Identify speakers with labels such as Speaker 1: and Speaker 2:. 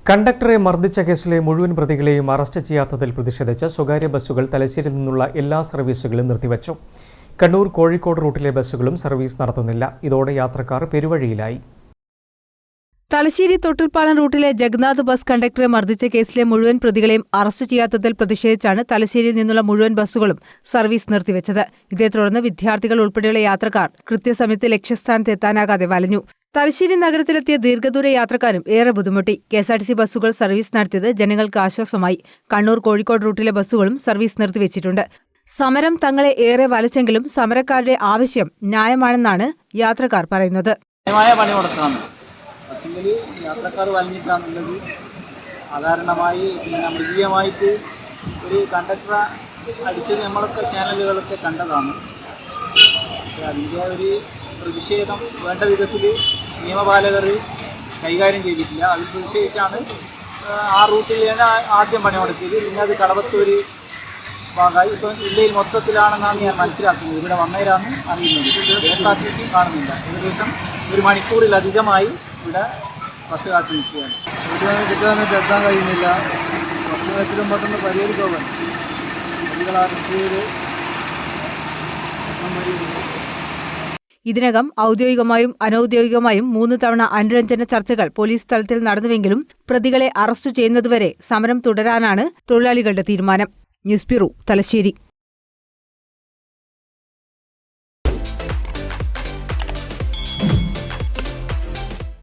Speaker 1: കണ്ടക്ടറെ മർദ്ദിച്ച കേസിലെ മുഴുവൻ പ്രതികളെയും അറസ്റ്റ് ചെയ്യാത്തതിൽ പ്രതിഷേധിച്ച് സ്വകാര്യ ബസ്സുകൾ തലശ്ശേരിയിൽ നിന്നുള്ള എല്ലാ സർവീസുകളും നിർത്തിവച്ചു. കണ്ണൂർ കോഴിക്കോട് റൂട്ടിലെ ബസ്സുകളും സർവീസ് നടത്തുന്നില്ല. ഇതോടെ യാത്രക്കാർ പെരുവഴിയിലായി.
Speaker 2: തലശ്ശേരി തൊട്ടിൽപ്പാലം റൂട്ടിലെ ജഗന്നാഥ് ബസ് കണ്ടക്ടറെ മർദ്ദിച്ച കേസിലെ മുഴുവൻ പ്രതികളെയും അറസ്റ്റ് ചെയ്യാത്തതിൽ പ്രതിഷേധിച്ചാണ് തലശ്ശേരിയിൽ നിന്നുള്ള മുഴുവൻ ബസ്സുകളും സർവീസ് നിർത്തിവച്ചത്. ഇതേ തുടർന്ന് വിദ്യാർത്ഥികൾ ഉൾപ്പെടെയുള്ള യാത്രക്കാർ കൃത്യസമയത്ത് ലക്ഷ്യസ്ഥാനത്ത് എത്താനാകാതെ വലഞ്ഞു. തലശ്ശേരി നഗരത്തിലെത്തിയ ദീർഘദൂര യാത്രക്കാരും ഏറെ ബുദ്ധിമുട്ടി. കെഎസ്ആർടിസി ബസ്സുകൾ സർവീസ് നടത്തിയത് ജനങ്ങൾക്ക് ആശ്വാസമായി. കണ്ണൂർ കോഴിക്കോട് റൂട്ടിലെ ബസ്സുകളും സർവീസ് നിർത്തിവച്ചിട്ടുണ്ട്. സമരം തങ്ങളെ ഏറെ വലച്ചെങ്കിലും സമരക്കാരുടെ ആവശ്യം ന്യായമാണെന്നാണ് യാത്രക്കാർ പറയുന്നത്.
Speaker 3: യാത്രക്കാർ വലഞ്ഞിട്ടാണുള്ളത്. അകാരണമായി മൃഗീയമായിട്ട് ഒരു കണ്ടക്ടറെ അടിച്ചത് നമ്മളൊക്കെ ചാനലുകളൊക്കെ കണ്ടതാണ്. അതിൻ്റെ ഒരു പ്രതിഷേധം വേണ്ട വിധത്തിൽ നിയമപാലകർ കൈകാര്യം ചെയ്തിട്ടില്ല. അതിൽ പ്രതിഷേധിച്ചാണ് ആ റൂട്ടിലാണ് ആദ്യം പണിമുടക്കിയത്. പിന്നെ അത് കടവത്തൂർ ഭാഗമായി ഇപ്പം ജില്ലയിൽ മൊത്തത്തിലാണെന്നാണ് ഞാൻ മനസ്സിലാക്കുന്നത്. ഇവിടെ വന്നവരാണ് അറിയുന്നത്. കെഎസ്ആർടിസി കാണുന്നില്ല. ഏകദേശം ഒരു മണിക്കൂറിലധികമായി ഇവിടെ ബസ് കാത്തു നിൽക്കുകയാണ്.
Speaker 4: കൃത്യസമയത്ത് എത്താൻ കഴിയുന്നില്ല. ബസ് എത്തിലും പെട്ടെന്ന് പരിഹരിക്കാൻ
Speaker 2: ഇതിനകം ഔദ്യോഗികമായും അനൌദ്യോഗികമായും 3 തവണ അനുരഞ്ജന ചർച്ചകൾ പോലീസ് തലത്തിൽ നടന്നുവെങ്കിലും പ്രതികളെ അറസ്റ്റ് ചെയ്യുന്നതുവരെ സമരം തുടരാനാണ് തൊഴിലാളികളുടെ തീരുമാനം. News bureau, Thalassery.